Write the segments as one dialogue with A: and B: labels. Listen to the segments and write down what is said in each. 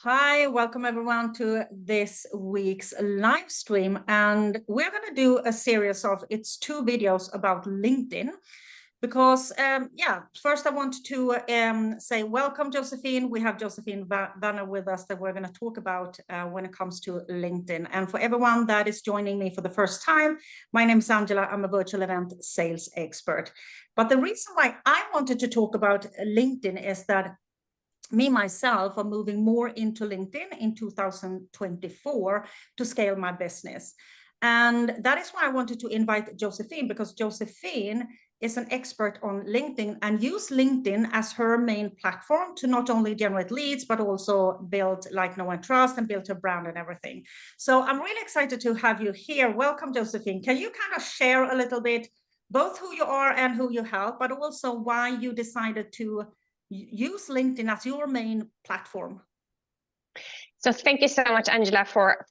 A: Hi, welcome everyone to this week's live stream. And we're going to do a series of, it's 2 videos about LinkedIn. Because, first I want to say welcome, Josephine. We have Josephine Vanner with us that we're going to talk about when it comes to LinkedIn. And for everyone that is joining me for the first time, my name is Angela. I'm a virtual event sales expert. But the reason why I wanted to talk about LinkedIn is that me myself are moving more into LinkedIn in 2024 to scale my business. And that is why I wanted to invite Josephine, because Josephine is an expert on LinkedIn and use LinkedIn as her main platform to not only generate leads, but also build like know and trust and build her brand and everything. So I'm really excited to have you here. Welcome, Josephine. Can you kind of share a little bit both who you are and who you help, but also why you decided to use LinkedIn as your main platform?
B: So thank you so much, Angela, for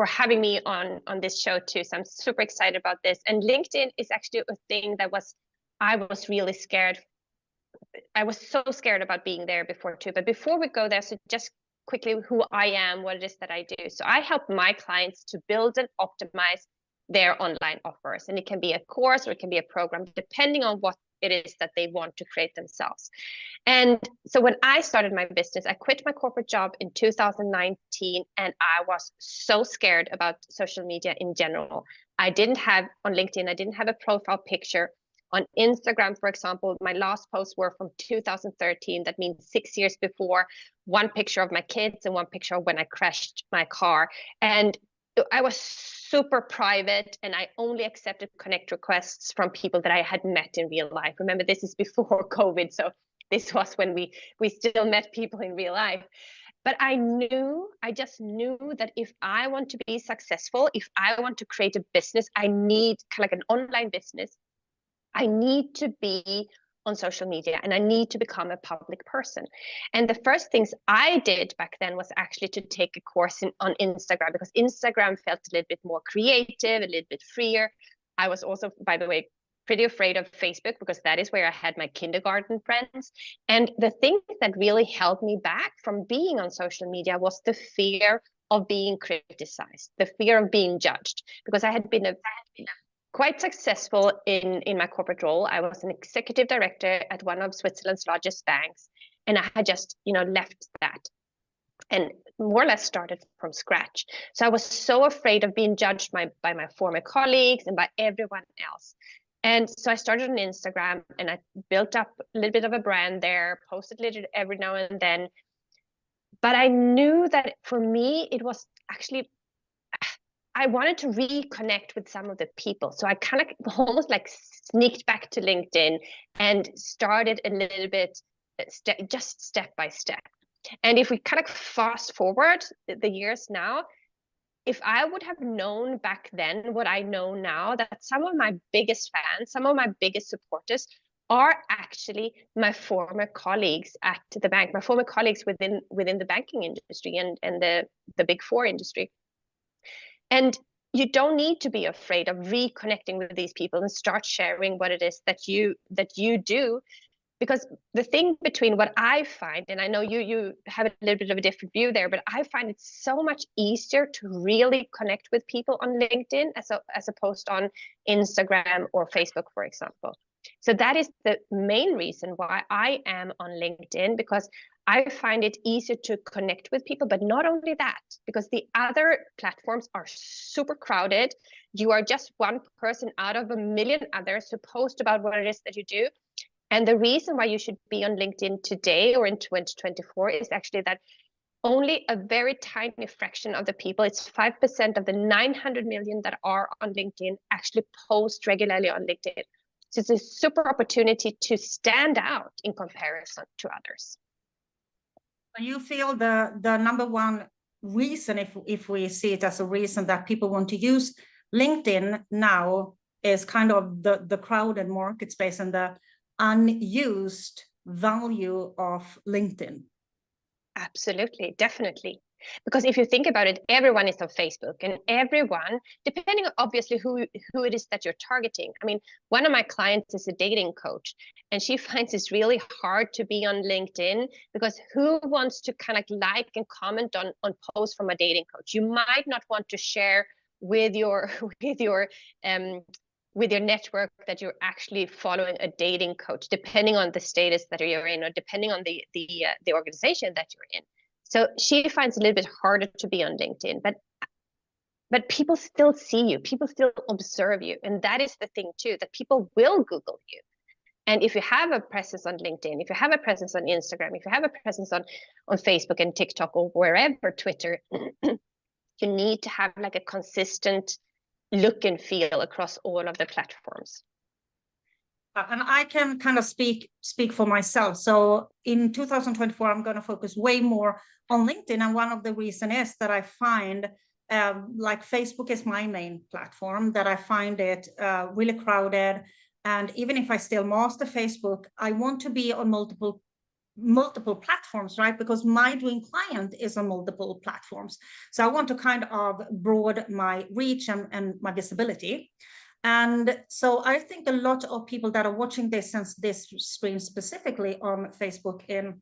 B: having me on this show too. So I'm super excited about this. And LinkedIn is actually a thing that I was really scared. I was so scared about being there before too. But before we go there, so just quickly who I am, what it is that I do. So I help my clients to build and optimize their online offers. And it can be a course or it can be a program, depending on what it is that they want to create themselves. And so when I started my business, I quit my corporate job in 2019, and I was so scared about social media in general. I didn't have on LinkedIn, I didn't have a profile picture. On Instagram, for example, my last posts were from 2013. That means 6 years before. One picture of my kids and one picture of when I crashed my car. And I was super private, and I only accepted connect requests from people that I had met in real life. Remember, this is before COVID, so this was when we still met people in real life. But I just knew that if I want to be successful, if I want to create a business, I need kind of like an online business, I need to be on social media and I need to become a public person. And the first things I did back then was actually to take a course on Instagram, because Instagram felt a little bit more creative, a little bit freer. I was also, by the way, pretty afraid of Facebook, because that is where I had my kindergarten friends. And the thing that really held me back from being on social media was the fear of being criticized, the fear of being judged, because I had been quite successful in my corporate role. I was an executive director at one of Switzerland's largest banks, and I had just left that and more or less started from scratch. So I was so afraid of being judged by my former colleagues and by everyone else. And so I started on Instagram, and I built up a little bit of a brand there, posted little every now and then. But I knew that for me, it was actually, I wanted to reconnect with some of the people. So I kind of almost like sneaked back to LinkedIn and started a little bit, just step by step. And if we kind of fast forward the years now, if I would have known back then what I know now, that some of my biggest fans, some of my biggest supporters are actually my former colleagues at the bank, my former colleagues within the banking industry and the big four industry. And you don't need to be afraid of reconnecting with these people and start sharing what it is that you do. Because the thing between what I find, and I know you have a little bit of a different view there, but I find it so much easier to really connect with people on LinkedIn as opposed on Instagram or Facebook, for example. So that is the main reason why I am on LinkedIn, because I find it easier to connect with people. But not only that, because the other platforms are super crowded. You are just one person out of a million others who post about what it is that you do. And the reason why you should be on LinkedIn today or in 2024 is actually that only a very tiny fraction of the people, it's 5% of the 900 million that are on LinkedIn, actually post regularly on LinkedIn. So it's a super opportunity to stand out in comparison to others.
A: You feel the number one reason, if we see it as a reason that people want to use LinkedIn now, is kind of the crowded market space and the unused value of LinkedIn?
B: Absolutely, definitely. Because if you think about it, everyone is on Facebook, and everyone, depending on obviously who it is that you're targeting. I mean, one of my clients is a dating coach, and she finds it's really hard to be on LinkedIn because who wants to kind of like and comment on posts from a dating coach? You might not want to share with your with your network that you're actually following a dating coach, depending on the status that you're in, or depending on the organization that you're in. So she finds it a little bit harder to be on LinkedIn, but people still see you, people still observe you. And that is the thing too, that people will Google you. And if you have a presence on LinkedIn, if you have a presence on Instagram, if you have a presence on Facebook and TikTok or wherever, Twitter, you need to have like a consistent look and feel across all of the platforms.
A: And I can kind of speak for myself. So in 2024, I'm going to focus way more on LinkedIn. And one of the reasons is that I find like Facebook is my main platform, that I find it really crowded. And even if I still master Facebook, I want to be on multiple platforms, right? Because my dream client is on multiple platforms. So I want to kind of broaden my reach and my visibility. And so I think a lot of people that are watching this stream specifically on Facebook, in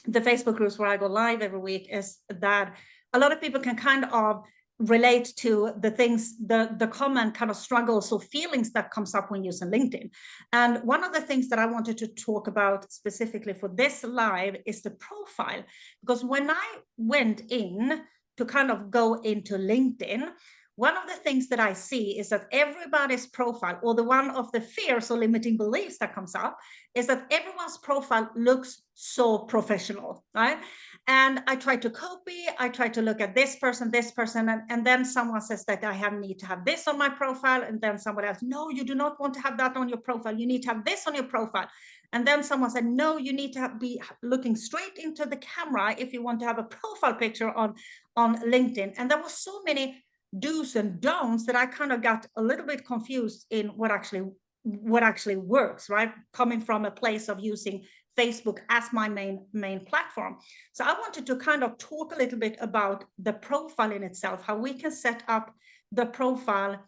A: the Facebook groups where I go live every week, is that a lot of people can kind of relate to the things, the common kind of struggles or feelings that comes up when using LinkedIn. And one of the things that I wanted to talk about specifically for this live is the profile. Because when I went in to kind of go into LinkedIn, one of the things that I see is that everybody's profile, or the one of the fears or limiting beliefs that comes up, is that everyone's profile looks so professional, right? And I try to copy, I try to look at this person, and then someone says that I need to have this on my profile, and then someone else, no, you do not want to have that on your profile, you need to have this on your profile. And then someone said, no, you need to be looking straight into the camera if you want to have a profile picture on LinkedIn. And there were so many do's and don'ts that I kind of got a little bit confused in what actually works, right? Coming from a place of using Facebook as my main platform. So I wanted to kind of talk a little bit about the profile in itself, how we can set up the profile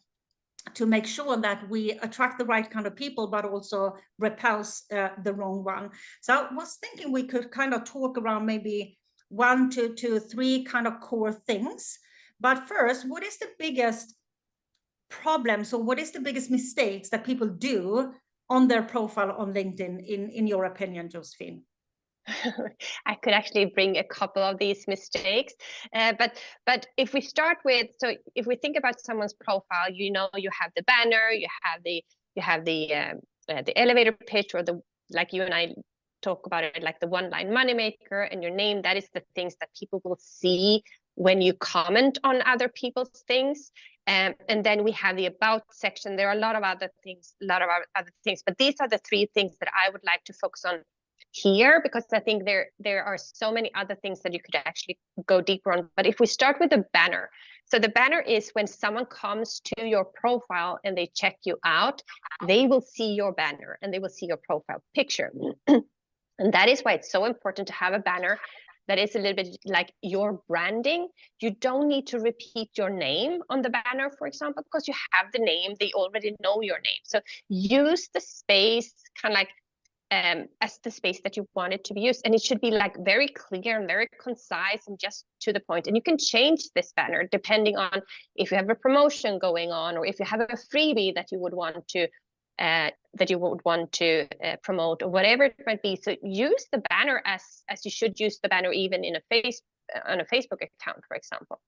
A: to make sure that we attract the right kind of people, but also repels the wrong one. So I was thinking we could kind of talk around maybe 1 to 3 kind of core things. But first, what is the biggest problems, or what is the biggest mistakes that people do on their profile on LinkedIn, in your opinion, Josephine?
B: I could actually bring a couple of these mistakes, but if we start with, so if we think about someone's profile, you have the banner, you have the elevator pitch, or the, like you and I talk about it, like the one-line moneymaker, and your name. That is the things that people will see when you comment on other people's things. And then we have the about section. There are a lot of other things, but these are the 3 things that I would like to focus on here, because I think there are so many other things that you could actually go deeper on. But if we start with the banner, so the banner is when someone comes to your profile and they check you out, they will see your banner and they will see your profile picture. And that is why it's so important to have a banner that is a little bit like your branding. You don't need to repeat your name on the banner, for example, because you have the name, they already know your name. So use the space kind of like as the space that you want it to be used. And it should be like very clear and very concise and just to the point. And you can change this banner depending on if you have a promotion going on, or if you have a freebie that you would want to promote, or whatever it might be. So use the banner as you should use the banner even in on a Facebook account, for example.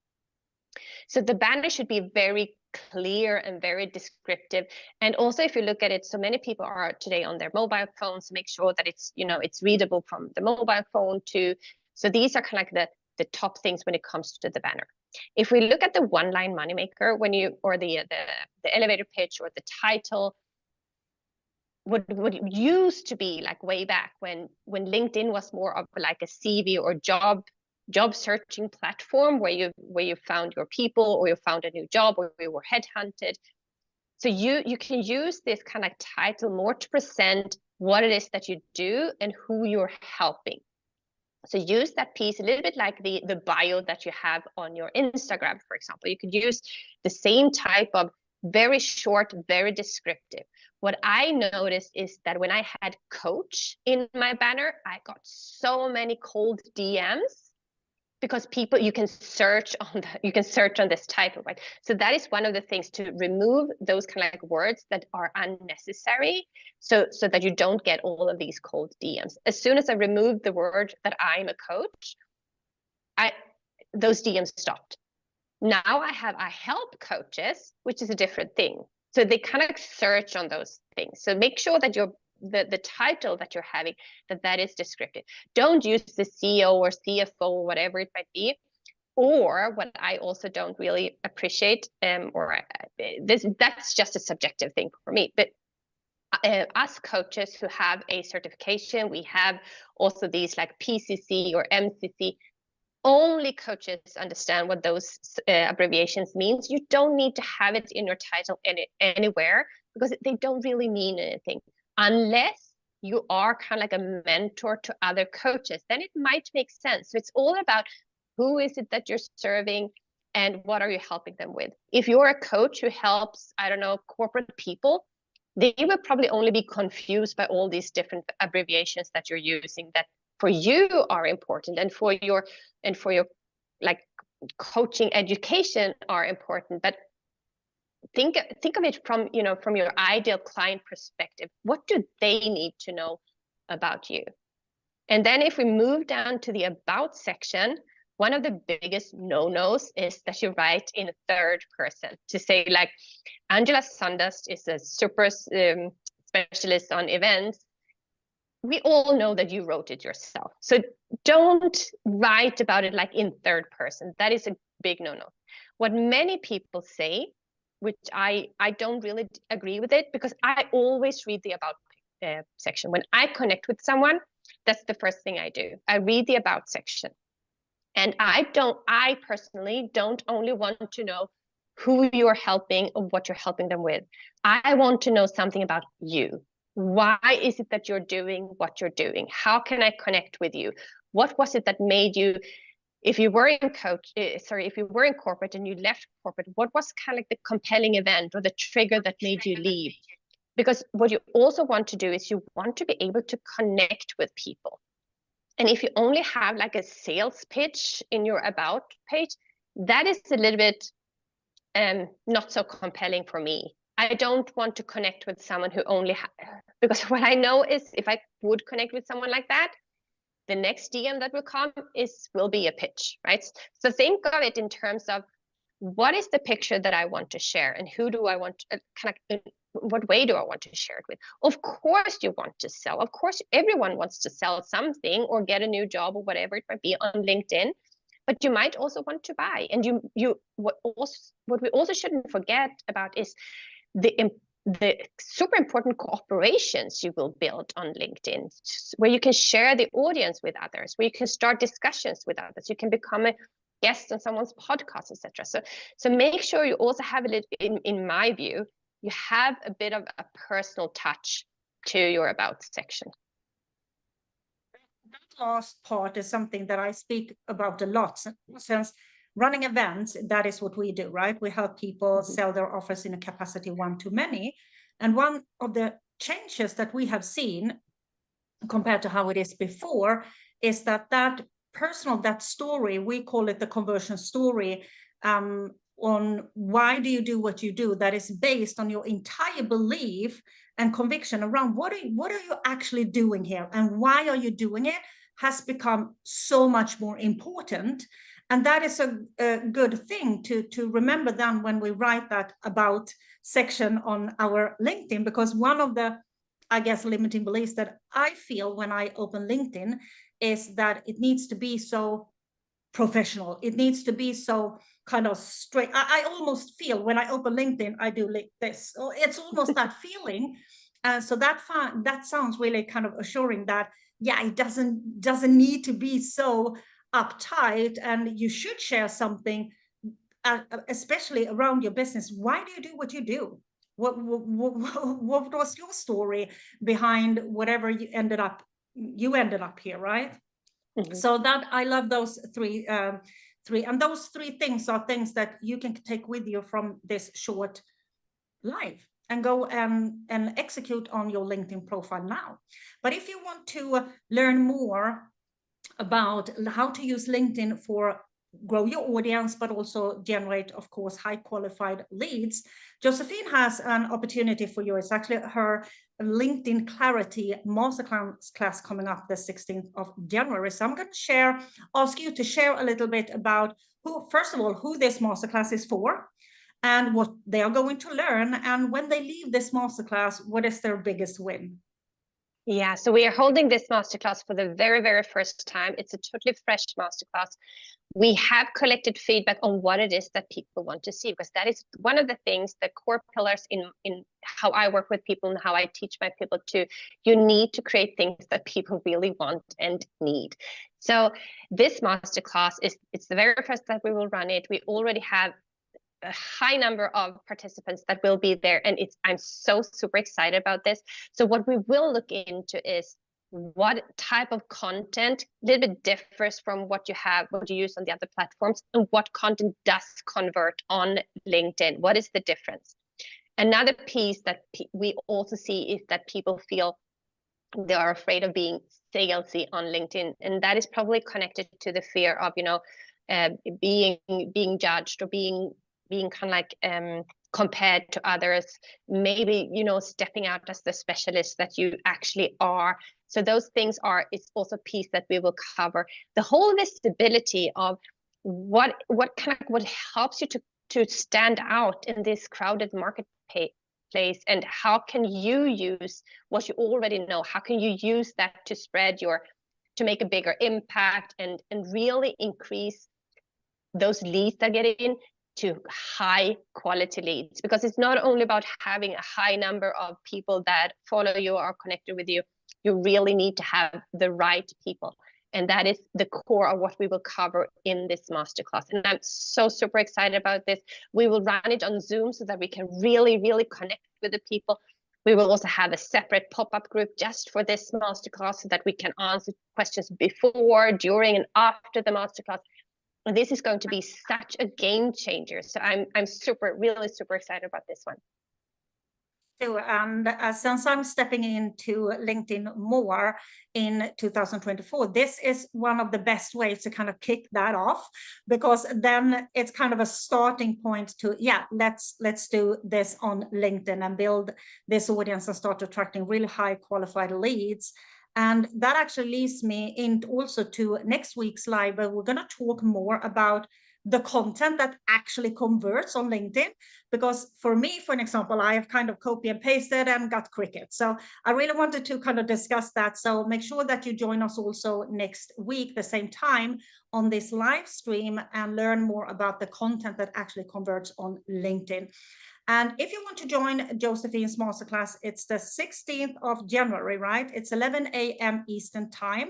B: So the banner should be very clear and very descriptive. And also, if you look at it, so many people are today on their mobile phones, make sure that it's readable from the mobile phone too. So these are kind of like the top things when it comes to the banner. If we look at the one-line moneymaker, or the elevator pitch, or the title, what used to be like way back when LinkedIn was more of like a CV or job searching platform where you found your people, or you found a new job, or you were headhunted. So you can use this kind of title more to present what it is that you do and who you're helping. So use that piece a little bit like the bio that you have on your Instagram, for example. You could use the same type of very short, very descriptive. What I noticed is that when I had coach in my banner, I got so many cold DMs because people, you can search on this title, right? So that is one of the things, to remove those kind of like words that are unnecessary, so that you don't get all of these cold DMs. As soon as I removed the word that I'm a coach, those DMs stopped. Now I help coaches, which is a different thing. So they kind of search on those things. So make sure that the title that you're having, that is descriptive. Don't use the CEO or CFO or whatever it might be. Or what I also don't really appreciate, that's just a subjective thing for me. But us coaches who have a certification, we have also these like PCC or MCC. Only coaches understand what those abbreviations means. You don't need to have it in your title anywhere, because they don't really mean anything, unless you are kind of like a mentor to other coaches. Then it might make sense. So it's all about who is it that you're serving and what are you helping them with. If you're a coach who helps, I don't know, corporate people, they will probably only be confused by all these different abbreviations that you're using that for you are important, and for your like coaching education are important. But think of it from your ideal client perspective. What do they need to know about you? And then if we move down to the about section, one of the biggest no-nos is that you write in third person, to say like, Angela Sandust is a super specialist on events. We all know that you wrote it yourself. So don't write about it like in third person. That is a big no-no. What many people say, which I don't really agree with it, because I always read the about section. When I connect with someone, that's the first thing I do. I read the about section. And I personally don't only want to know who you're helping or what you're helping them with. I want to know something about you. Why is it that you're doing what you're doing? How can I connect with you? What was it that made you, if you were in corporate and you left corporate, what was kind of like the compelling event or the trigger that made you leave? Because what you also want to do is you want to be able to connect with people. And if you only have like a sales pitch in your about page, that is a little bit not so compelling for me. I don't want to connect with someone who only because what I know is if I would connect with someone like that, the next DM that will come will be a pitch, right? So think of it in terms of what is the picture that I want to share, and who do I want to what way do I want to share it with? Of course you want to sell. Of course everyone wants to sell something or get a new job or whatever it might be on LinkedIn. But you might also want to buy. And what we also shouldn't forget about is the super important cooperations you will build on LinkedIn, where you can share the audience with others, where you can start discussions with others. You can become a guest on someone's podcast, etc. So make sure you also have a little, in my view, you have a bit of a personal touch to your about section.
A: That last part is something that I speak about a lot, since running events, that is what we do, right? We help people sell their offers in a capacity 1-to-many. And one of the changes that we have seen compared to how it is before is that personal, that story, we call it the conversion story, on why do you do what you do, that is based on your entire belief and conviction around what are you actually doing here and why are you doing it, has become so much more important. And that is a good thing to remember then when we write that about section on our LinkedIn, because one of the, I guess, limiting beliefs that I feel when I open LinkedIn is that it needs to be so professional. It needs to be so kind of straight. I almost feel when I open LinkedIn, I do like this. So it's almost that feeling. So that sounds really kind of assuring that, yeah, it doesn't need to be so uptight, and you should share something, especially around your business. Why do you do what you do? What was your story behind whatever you ended up here, right? So that I love those three, and those three things are things that you can take with you from this short live and go and execute on your LinkedIn profile now. But if you want to learn more about how to use LinkedIn for grow your audience, but also generate, of course, high qualified leads, Josephine has an opportunity for you. It's actually her LinkedIn Clarity Masterclass coming up the 16th of January. So I'm going to ask you to share a little bit about first of all, who this masterclass is for and what they are going to learn. And when they leave this masterclass, what is their biggest win?
B: Yeah, so we are holding this masterclass for the very, very first time. It's a totally fresh masterclass. We have collected feedback on what it is that people want to see, because that is one of the things, the core pillars in how I work with people and how I teach my people to. You need to create things that people really want and need. So this masterclass it's the very first that we will run it. We already have a high number of participants that will be there, and I'm so super excited about this. So what we will look into is what type of content a little bit differs from what you use on the other platforms, and what content does convert on LinkedIn. What is the difference? Another piece that we also see is that people feel they are afraid of being salesy on LinkedIn, and that is probably connected to the fear of being judged or being kind of like compared to others, maybe stepping out as the specialist that you actually are. So those things it's also a piece that we will cover. The whole visibility of what helps you to stand out in this crowded marketplace, and how can you use what you already know? How can you use that to make a bigger impact and really increase those leads that get in to high quality leads? Because it's not only about having a high number of people that follow you or connected with you. You really need to have the right people. And that is the core of what we will cover in this masterclass. And I'm so super excited about this. We will run it on Zoom so that we can really, really connect with the people. We will also have a separate pop-up group just for this masterclass so that we can answer questions before, during, and after the masterclass. And this is going to be such a game changer. So I'm really super excited about this one.
A: And since I'm stepping into LinkedIn more in 2024, this is one of the best ways to kind of kick that off, because then it's kind of a starting point to, let's do this on LinkedIn and build this audience and start attracting really high qualified leads. And that actually leads me in also to next week's live, where we're going to talk more about the content that actually converts on LinkedIn. Because for me, for an example, I have kind of copy and pasted and got cricket. So I really wanted to kind of discuss that. So make sure that you join us also next week, the same time, on this live stream, and learn more about the content that actually converts on LinkedIn. And if you want to join Josephine's masterclass, it's the 16th of January, right? It's 11 a.m. Eastern time.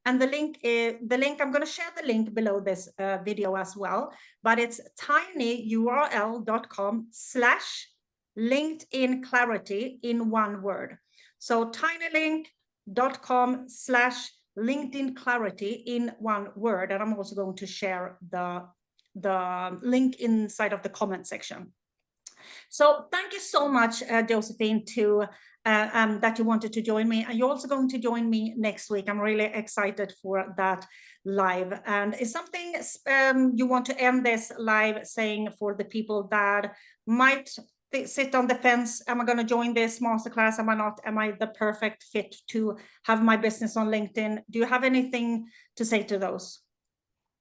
A: And the link, I'm going to share the link below this video as well, but it's tinyurl.com/LinkedIn Clarity in one word. So tinylink.com/LinkedIn Clarity in one word. And I'm also going to share the link inside of the comment section. So thank you so much, Josephine, that you wanted to join me. And you're also going to join me next week. I'm really excited for that live. And is something you want to end this live saying for the people that might sit on the fence? Am I going to join this masterclass? Am I not? Am I the perfect fit to have my business on LinkedIn? Do you have anything to say to those?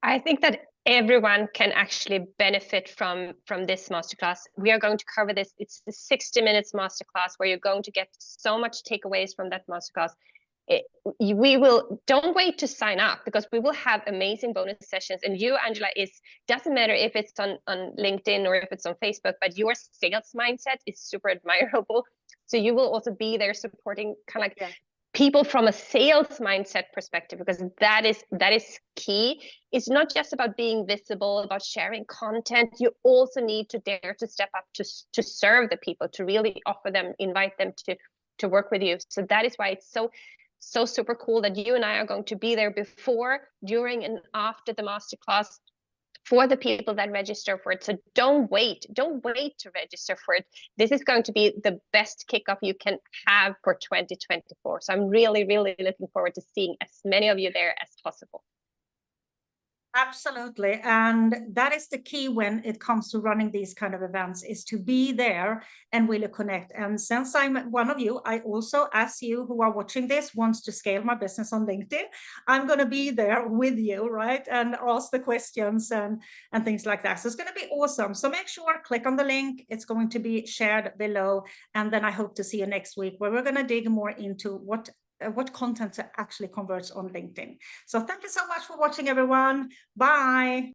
B: I think that everyone can actually benefit from this masterclass. We are going to cover this. It's the 60 minutes masterclass where you're going to get so much takeaways from that masterclass. Don't wait to sign up, because we will have amazing bonus sessions. And you, Angela, doesn't matter if it's on LinkedIn or if it's on Facebook, but your sales mindset is super admirable. So you will also be there supporting kind of like people from a sales mindset perspective, because that is key. It's not just about being visible, about sharing content. You also need to dare to step up to serve the people, to really offer them, invite them to work with you. So that is why it's so super cool that you and I are going to be there before, during, and after the masterclass for the people that register for it. So don't wait to register for it. This is going to be the best kickoff you can have for 2024. So I'm really, really looking forward to seeing as many of you there as possible.
A: Absolutely. And that is the key when it comes to running these kind of events, is to be there and really connect. And since I'm one of you, I also, as you who are watching this, wants to scale my business on LinkedIn, I'm going to be there with you, right? And ask the questions and things like that. So it's going to be awesome. So make sure, click on the link. It's going to be shared below. And then I hope to see you next week, where we're going to dig more into what content actually converts on LinkedIn. So thank you so much for watching, everyone. Bye.